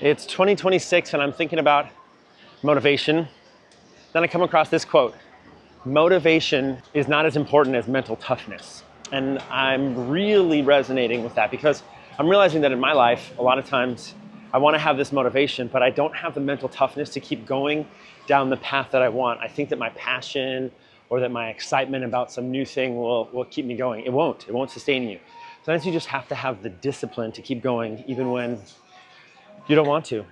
It's 2026 and I'm thinking about motivation. Then I come across this quote: motivation is not as important as mental toughness. And I'm really resonating with that because I'm realizing that in my life, a lot of times I want to have this motivation, but I don't have the mental toughness to keep going down the path that I want. I think that my passion or that my excitement about some new thing will keep me going. It won't sustain you. Sometimes you just have to have the discipline to keep going even when you don't want to.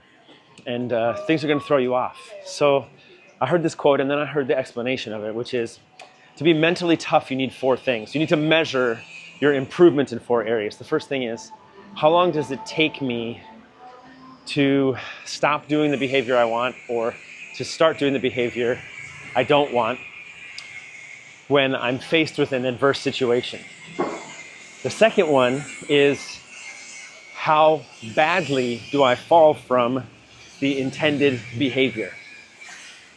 And things are going to throw you off. So I heard this quote and then I heard the explanation of it, which is, to be mentally tough, you need 4 things. You need to measure your improvement in 4 areas. The first thing is, how long does it take me to stop doing the behavior I want or to start doing the behavior I don't want when I'm faced with an adverse situation? The second one is, how badly do I fall from the intended behavior?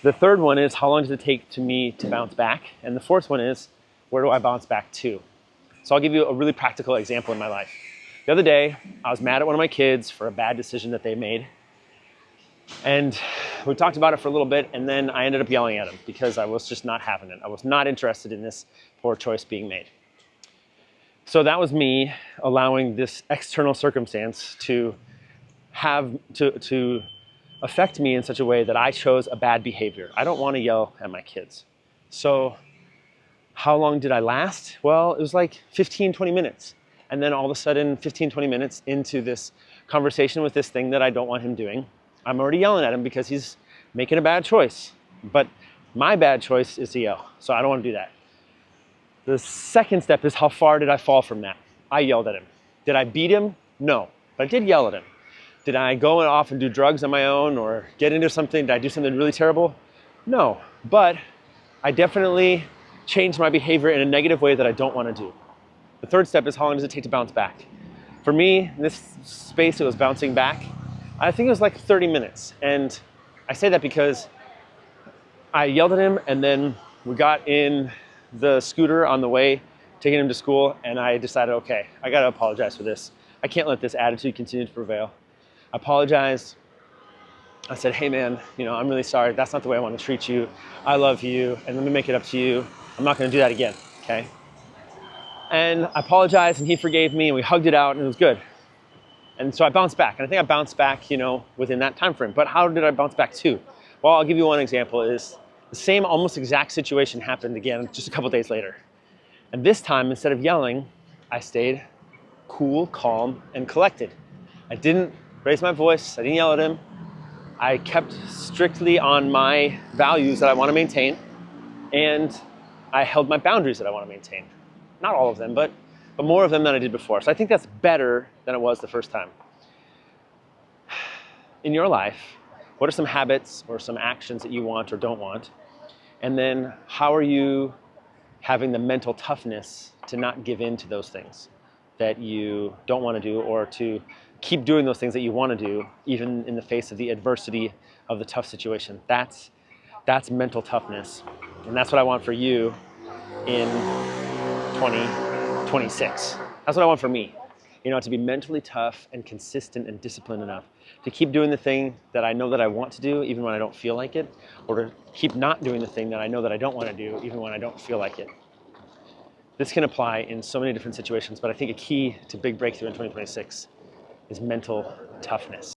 The third one is, how long does it take me to bounce back? And the fourth one is, where do I bounce back to? So I'll give you a really practical example in my life. The other day, I was mad at one of my kids for a bad decision that they made. And we talked about it for a little bit, and then I ended up yelling at him because I was just not having it. I was not interested in this poor choice being made. So that was me allowing this external circumstance to affect me in such a way that I chose a bad behavior. I don't want to yell at my kids. So how long did I last? Well, it was like 15, 20 minutes. And then all of a sudden, 15, 20 minutes into this conversation with this thing that I don't want him doing, I'm already yelling at him because he's making a bad choice. But my bad choice is to yell. So I don't want to do that. The second step is, how far did I fall from that? I yelled at him. Did I beat him? No, but I did yell at him. Did I go off and do drugs on my own or get into something? Did I do something really terrible? No, but I definitely changed my behavior in a negative way that I don't want to do. The third step is, how long does it take to bounce back? For me, in this space, it was bouncing back. I think it was like 30 minutes. And I say that because I yelled at him and then we got in the scooter on the way, taking him to school, and I decided, okay, I got to apologize for this. I can't let this attitude continue to prevail. I apologized. I said, hey man, I'm really sorry. That's not the way I want to treat you. I love you, and let me make it up to you. I'm not going to do that again, okay? And I apologized, and he forgave me, and we hugged it out, and it was good. And so I bounced back, and I think I bounced back, within that time frame. But how did I bounce back to? Well, I'll give you one example. Is the same, almost exact situation happened again just a couple days later. And this time, instead of yelling, I stayed cool, calm, and collected. I didn't raise my voice. I didn't yell at him. I kept strictly on my values that I want to maintain, and I held my boundaries that I want to maintain. Not all of them, but more of them than I did before. So I think that's better than it was the first time. In your life, what are some habits or some actions that you want or don't want? And then how are you having the mental toughness to not give in to those things that you don't want to do, or to keep doing those things that you want to do, even in the face of the adversity of the tough situation? That's mental toughness. And that's what I want for you in 2026. That's what I want for me. To be mentally tough and consistent and disciplined enough to keep doing the thing that I know that I want to do, even when I don't feel like it, or to keep not doing the thing that I know that I don't want to do, even when I don't feel like it. This can apply in so many different situations, but I think a key to big breakthrough in 2026 is mental toughness.